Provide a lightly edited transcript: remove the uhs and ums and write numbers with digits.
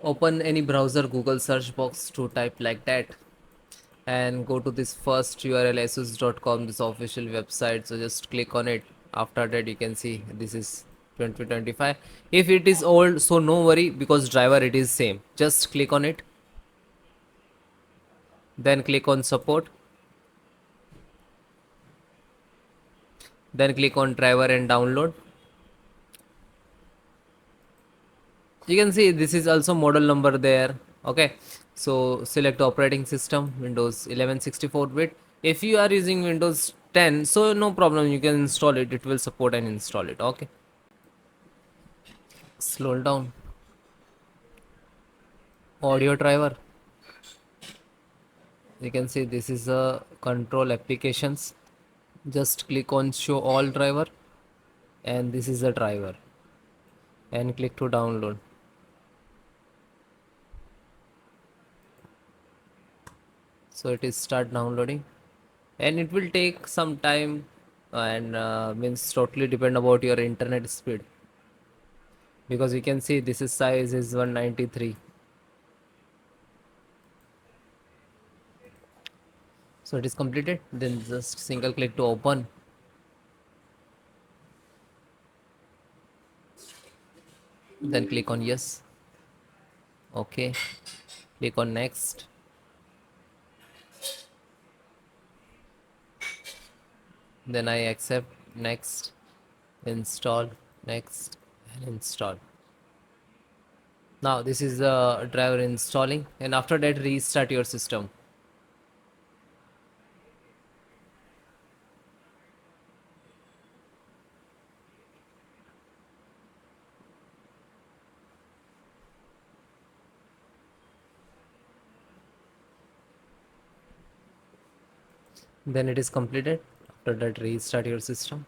Open any browser, Google search box to type like that, and go to this first URL asus.com, this official website. So just click on it. After that you can see this is 2025. If it is old, so no worry, because driver it is same. Just click on it, then click on support, then click on driver and download. You can see this is also model number there. Okay, so select operating system, Windows 11 64-bit. If you are using Windows 10, so no problem, you can install it, it will support and install it. Okay, scroll down, audio driver. You can see this is a control applications. Just click on show all driver, and this is the driver, and click to download. So it is start downloading, and it will take some time, and means totally depend about your internet speed, because you can see this is size is 193. So it is completed, then just single click to open, then click on yes. Okay, click on next, then I accept, next, install, next, and install. Now this is the driver installing, and after that restart your system. Then it is completed. After that restart your system.